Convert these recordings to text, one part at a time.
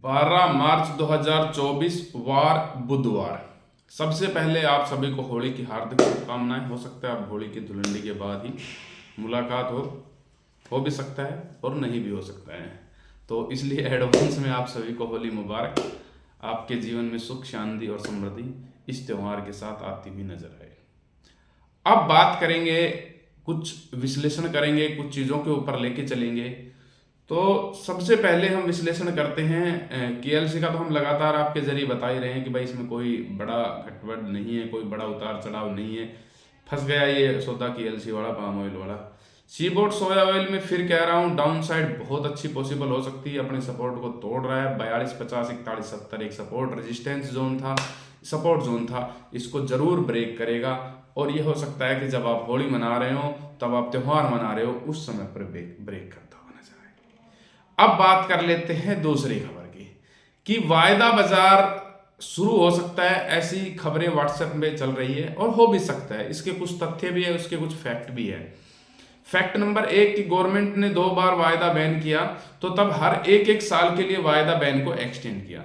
12 मार्च 2024 वार बुधवार। सबसे पहले आप सभी को होली की हार्दिक शुभकामनाएं। हो सकता है आप होली की धुलंडी के बाद ही मुलाकात हो भी सकता है और नहीं भी हो सकता है, तो इसलिए एडवांस में आप सभी को होली मुबारक। आपके जीवन में सुख शांति और समृद्धि इस त्यौहार के साथ आती हुई नजर आए। अब बात करेंगे, कुछ विश्लेषण करेंगे, कुछ चीज़ों के ऊपर लेके चलेंगे। तो सबसे पहले हम विश्लेषण करते हैं केएलसी का। तो हम लगातार आपके जरिए बता ही रहे हैं कि भाई इसमें कोई बड़ा घटबड़ नहीं है, कोई बड़ा उतार चढ़ाव नहीं है। फंस गया ये सौदा केएलसी वाला, पाम ऑयल वाला। सीबोट सोया ऑयल में फिर कह रहा हूँ डाउन साइड बहुत अच्छी पॉसिबल हो सकती है, अपने सपोर्ट को तोड़ रहा है। 42, 50, 41, 70 एक सपोर्ट रेजिस्टेंस जोन था, सपोर्ट जोन था, इसको जरूर ब्रेक करेगा। और ये हो सकता है कि जब आप होली मना रहे हो, तब आप त्यौहार मना रहे हो, उस समय पर ब्रेक करता हुआ नजर आएगा। अब बात कर लेते हैं दूसरी खबर की कि वायदा बाजार शुरू हो सकता है। ऐसी खबरें व्हाट्सएप में चल रही है और हो भी सकता है। इसके कुछ तथ्य भी है, उसके कुछ फैक्ट भी है। फैक्ट नंबर 1 कि गवर्नमेंट ने 2 बार वायदा बैन किया, तो तब हर एक साल के लिए वायदा बैन को एक्सटेंड किया।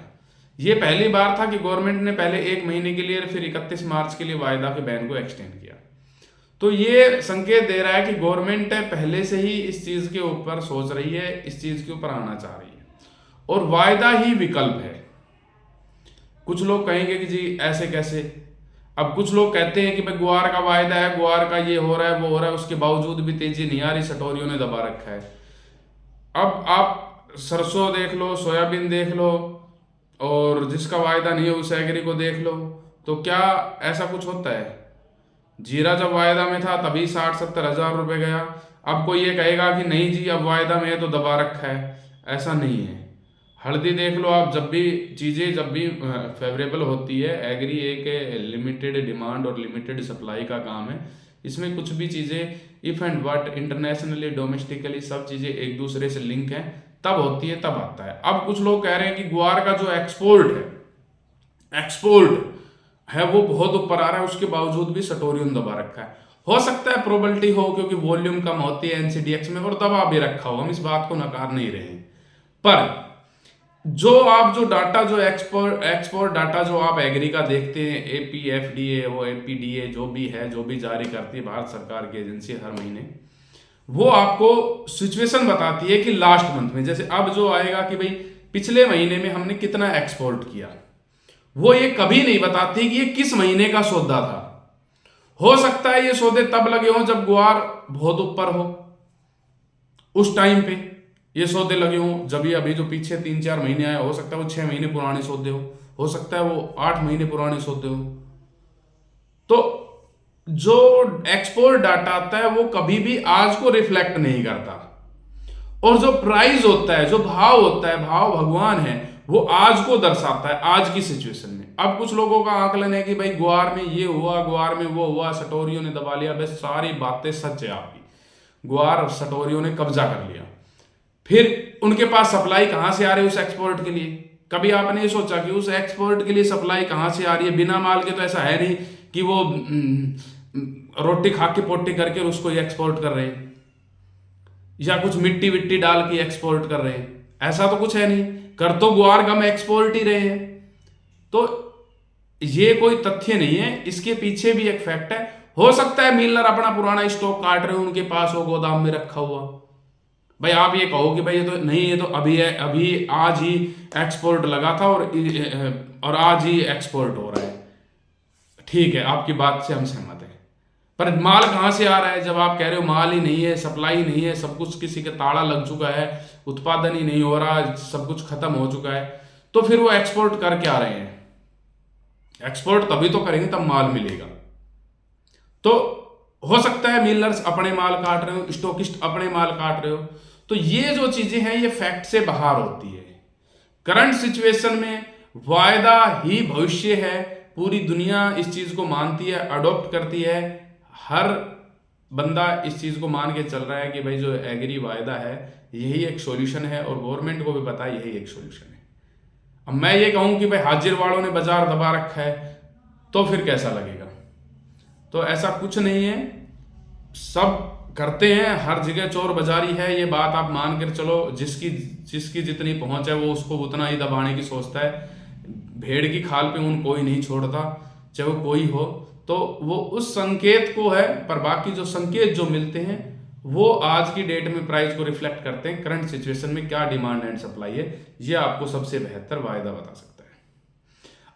ये पहली बार था कि गवर्नमेंट ने पहले 1 महीने के लिए फिर 31 मार्च के लिए वायदा के बैन को एक्सटेंड किया। तो ये संकेत दे रहा है कि गवर्नमेंट पहले से ही इस चीज के ऊपर सोच रही है, इस चीज के ऊपर आना चाह रही है और वायदा ही विकल्प है। कुछ लोग कहेंगे कि जी ऐसे कैसे। अब कुछ लोग कहते हैं कि भाई गुआर का वायदा है, गुआर का ये हो रहा है, वो हो रहा है, उसके बावजूद भी तेजी नहीं आ रही, सटोरियों ने दबा रखा है। अब आप सरसों देख लो, सोयाबीन देख लो, और जिसका वायदा नहीं है उस एग्री को देख लो, तो क्या ऐसा कुछ होता है? जीरा जब वायदा में था तभी 60-70 हजार रुपए गया। अब कोई ये कहेगा कि नहीं जी अब वायदा में है तो दबा रखा है, ऐसा नहीं है। हल्दी देख लो आप, जब भी चीज़ें जब भी फेवरेबल होती है, एग्री एक लिमिटेड डिमांड और लिमिटेड सप्लाई का काम है। इसमें कुछ भी चीज़ें if and but internationally domestically सब चीज़ें एक दूसरे से लिंक हैं, तब होती है, तब आता है। अब कुछ लोग कह रहे हैं कि गुआर का जो एक्सपोर्ट है वो बहुत ऊपर आ रहा है, उसके बावजूद भी सटोरियम दबा रखा है। हो सकता है प्रोबेबिलिटी हो, क्योंकि वॉल्यूम कम होती है एनसीडीएक्स में और दबा भी रखा हो, हम इस बात को नकार नहीं रहे हैं। पर जो डाटा जो एक्सपोर्ट डाटा जो आप एग्री का देखते हैं, एपीएफडीए वो एपीडीए जो भी है, जो भी जारी करती है भारत सरकार की एजेंसी हर महीने, वो आपको सिचुएशन बताती है कि लास्ट मंथ में, जैसे अब जो आएगा कि भाई पिछले महीने में हमने कितना एक्सपोर्ट किया, वो ये कभी नहीं बताती कि ये किस महीने का सौदा था। हो सकता है ये सौदे तब लगे हों जब गुआर बहुत ऊपर हो, उस टाइम पे ये सौदे लगे हों। जब ये अभी जो पीछे 3-4 महीने आए, हो सकता है वो 6 महीने पुराने सौदे हो सकता है वो 8 महीने पुराने सौदे हो। तो जो एक्सपोर्ट डाटा आता है वो कभी भी आज को रिफ्लेक्ट नहीं करता, और जो प्राइस होता है, जो भाव होता है, भाव भगवान है, वो आज को दर्शाता है, आज की सिचुएशन में। अब कुछ लोगों का आकलन है कि भाई गुआर में ये हुआ, गुआर में वो हुआ, सटोरियों ने दबा लिया। बस सारी बातें सच है आपकी, गुआर और सटोरियों ने कब्जा कर लिया। फिर उनके पास सप्लाई कहां से आ रही है उस एक्सपोर्ट के लिए? कभी आपने ये सोचा कि उस एक्सपोर्ट के लिए सप्लाई कहां से आ रही है? बिना माल के तो ऐसा है नहीं कि वो रोटी खा के पोटी करके उसको एक्सपोर्ट कर रहे हैं, या कुछ मिट्टी विट्टी डाल के एक्सपोर्ट कर रहे हैं, ऐसा तो कुछ है नहीं। कर तो गुआर गम एक्सपोर्ट ही रहे हैं। तो ये कोई तथ्य नहीं है, इसके पीछे भी एक फैक्ट है। हो सकता है मिलर अपना पुराना स्टॉक काट रहे हो, उनके पास हो गोदाम में रखा हुआ। भाई आप ये कहो कि भाई ये तो नहीं, ये तो अभी है, अभी आज ही एक्सपोर्ट लगा था और आज ही एक्सपोर्ट हो रहा है। ठीक है, आपकी बात से हम सहमत हैं, पर माल कहां से आ रहा है? जब आप कह रहे हो माल ही नहीं है, सप्लाई नहीं है, सब कुछ किसी के ताला लग चुका है, उत्पादन ही नहीं हो रहा, सब कुछ खत्म हो चुका है, तो फिर वो एक्सपोर्ट कर क्या रहे हैं? एक्सपोर्ट तभी तो करेंगे तब माल मिलेगा। तो हो सकता है मिलर्स अपने माल काट रहे हो, स्टॉकिस्ट अपने माल काट रहे हो। तो ये जो चीजें हैं ये फैक्ट से बाहर होती है। करंट सिचुएशन में वायदा ही भविष्य है, पूरी दुनिया इस चीज को मानती है, अडॉप्ट करती है। हर बंदा इस चीज को मान के चल रहा है कि भाई जो एग्री वायदा है यही एक सॉल्यूशन है, और गवर्नमेंट को भी पता है यही एक सॉल्यूशन है। अब मैं ये कहूं कि भाई हाजिर वालों ने बाजार दबा रखा है, तो फिर कैसा लगेगा? तो ऐसा कुछ नहीं है। सब करते हैं, हर जगह चोर बाजारी है, ये बात आप मान कर चलो। जिसकी जिसकी जितनी पहुंच है वो उसको उतना ही दबाने की सोचता है। भेड़ की खाल पे ऊन कोई नहीं छोड़ता, चाहे वो कोई हो। तो वो उस संकेत को है, पर बाकी जो संकेत जो मिलते हैं वो आज की डेट में प्राइस को रिफ्लेक्ट करते हैं। करंट सिचुएशन में क्या डिमांड एंड सप्लाई है, ये आपको सबसे बेहतर वायदा बता सकता है।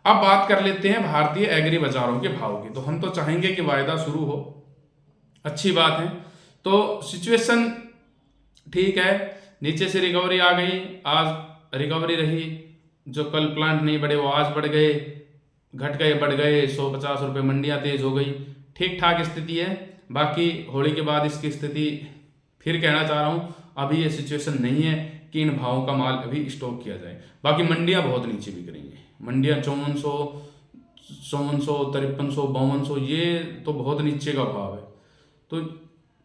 अब बात कर लेते हैं भारतीय एग्री बाजारों के भाव की। तो हम तो चाहेंगे कि वायदा शुरू हो, अच्छी बात है। तो सिचुएशन ठीक है, नीचे से रिकवरी आ गई, आज रिकवरी रही। जो कल प्लांट नहीं बढ़े वो आज बढ़ गए, घट गए बढ़ गए, 150 रुपये, मंडियाँ तेज हो गई, ठीक ठाक स्थिति है। बाकी होली के बाद इसकी स्थिति, फिर कहना चाह रहा हूँ, अभी ये सिचुएशन नहीं है कि इन भावों का माल अभी स्टॉक किया जाए। बाकी मंडियाँ बहुत नीचे बिक रही हैं, मंडियाँ 5400, 5300, 5200, ये तो बहुत नीचे का भाव है। तो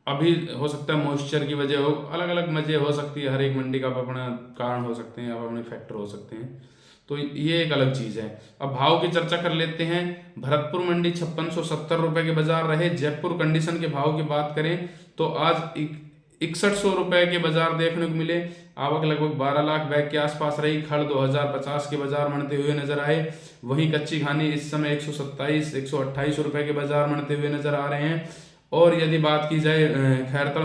अभी हो सकता है मॉइस्चर की वजह हो, अलग अलग वजह हो सकती है, हर एक मंडी का अपना कारण हो सकते हैं, अपने फैक्टर हो सकते हैं। तो ये एक अलग चीज़ है। अब भाव की चर्चा कर लेते हैं। भरतपुर मंडी 5670 रुपये के बाजार रहे। जयपुर कंडीशन के भाव की बात करें तो आज 6100 रुपये के बाजार देखने को मिले। आवक लगभग 12 लाख बैग के आसपास रही। खड़ 2050 के बाजार बनते हुए नजर आए। वहीं कच्ची घानी इस समय 127-128 रुपये के बाजार बनते हुए नजर आ रहे हैं। और यदि बात की जाए खैरतल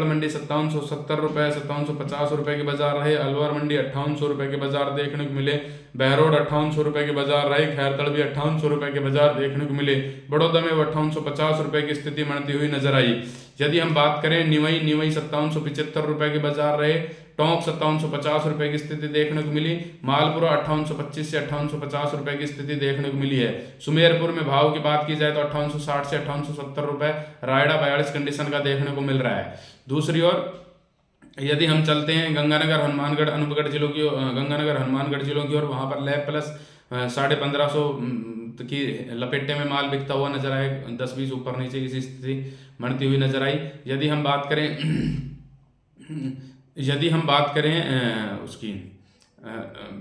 मंडी 5770 रुपये, 5750 रुपये के बाजार रहे। अलवर मंडी 5800 रुपये के बाजार देखने को मिले। बहरोड 5800 रुपये के बाजार रहे। खैरतल भी 5800 रुपये के बाजार देखने को मिले। बड़ौदा में 5850 रुपये की स्थिति बनती हुई नजर आई। यदि हम बात करें निवई 5775 रुपये के बाजार रहे। टोंक 5750 रुपये की स्थिति देखने को मिली। मालपुरा 5825 से 5850 रुपये की स्थिति देखने को मिली है। सुमेरपुर में भाव की बात की जाए तो 5860 से 5870 रुपये। रायडा 42 कंडीशन का देखने को मिल रहा है। दूसरी ओर यदि हम चलते हैं गंगानगर हनुमानगढ़ अनूपगढ़ जिलों की, गंगानगर हनुमानगढ़ जिलों की ओर, वहाँ पर लैब प्लस 1550 की लपेटे में माल बिकता हुआ नजर आए। 10-20 ऊपर नीचे इसी स्थिति बनती हुई नजर आई। यदि हम बात करें उसकी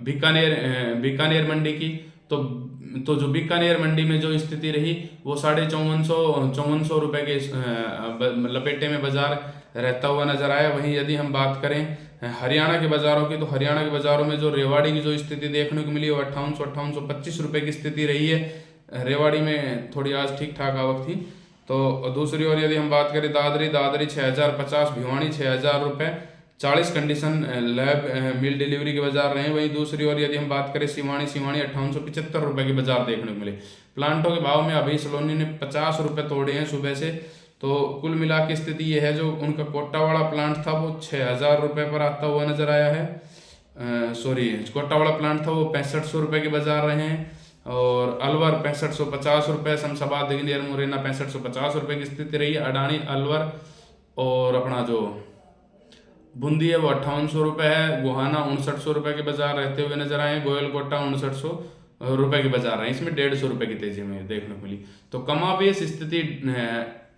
बीकानेर मंडी की, तो जो बीकानेर मंडी में जो स्थिति रही वो 5450 रुपये के लपेटे में बाजार रहता हुआ नजर आया। वहीं यदि हम बात करें हरियाणा के बाज़ारों की, तो हरियाणा के बाज़ारों में जो रेवाड़ी की जो स्थिति देखने को मिली वो 5825 रुपये की स्थिति रही है। रेवाड़ी में थोड़ी आज ठीक ठाक आवक थी। तो दूसरी ओर यदि हम बात करें दादरी 6050, भिवानी 6000 रुपये, 40 कंडीशन लैब मिल डिलीवरी के बाजार रहे। वहीं दूसरी ओर यदि हम बात करें सिवानी 5875 रुपये के बाजार देखने को मिले। प्लांटों के भाव में अभी सलोनी ने 50 रुपये तोड़े हैं सुबह से। तो कुल मिला की स्थिति ये है, जो उनका कोटा वाला प्लांट था वो 6000 रुपये पर आता हुआ नजर आया है। कोटा वाला प्लांट था वो 6500 रुपये के बाजार रहे हैं। और अलवर 6550 रुपये, शमशाबाद दिग्नियर मुरैना 6550 रुपये की स्थिति रही है। अडानी अलवर और अपना जो बूंदी है वो 5800 रुपये है। गोहाना 5900 रुपये के बाजार रहते हुए नजर आए। गोयल कोटा 5900 रुपये के बाजार रहे। इसमें 150 रुपये की तेजी में देखने को मिली। तो कमाबेश स्थिति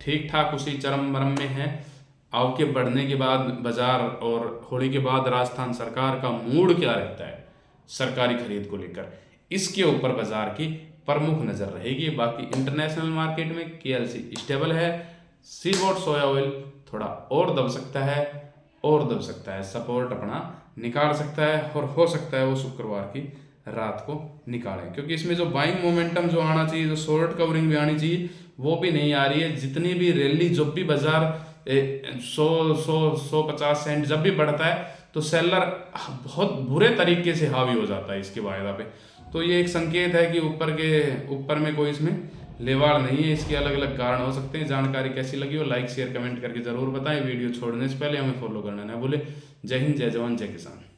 ठीक ठाक उसी चरम मरम में है। आवक के बढ़ने के बाद बाजार और होली के बाद राजस्थान सरकार का मूड क्या रहता है सरकारी खरीद को लेकर, इसके ऊपर बाजार की प्रमुख नजर रहेगी। बाकी इंटरनेशनल मार्केट में KLC स्टेबल है। सीबोट सोया ऑयल थोड़ा और दब सकता है, सपोर्ट अपना निकाल सकता है। और हो सकता है वो शुक्रवार की रात को निकालें, क्योंकि इसमें जो बाइंग मोमेंटम जो आना चाहिए, जो शॉर्ट कवरिंग भी आनी चाहिए, वो भी नहीं आ रही है। जितनी भी रैली, जब भी बाजार 150 सेंट जब भी बढ़ता है तो सेलर बहुत बुरे तरीके से हावी हो जाता है इसके वायदा पे। तो ये एक संकेत है कि ऊपर में कोई इसमें लेवाड़ नहीं है। इसके अलग अलग कारण हो सकते हैं। जानकारी कैसी लगी हो लाइक शेयर कमेंट करके जरूर बताएं। वीडियो छोड़ने से पहले हमें फॉलो करना ना भूलें। जय हिंद, जय जवान, जय किसान।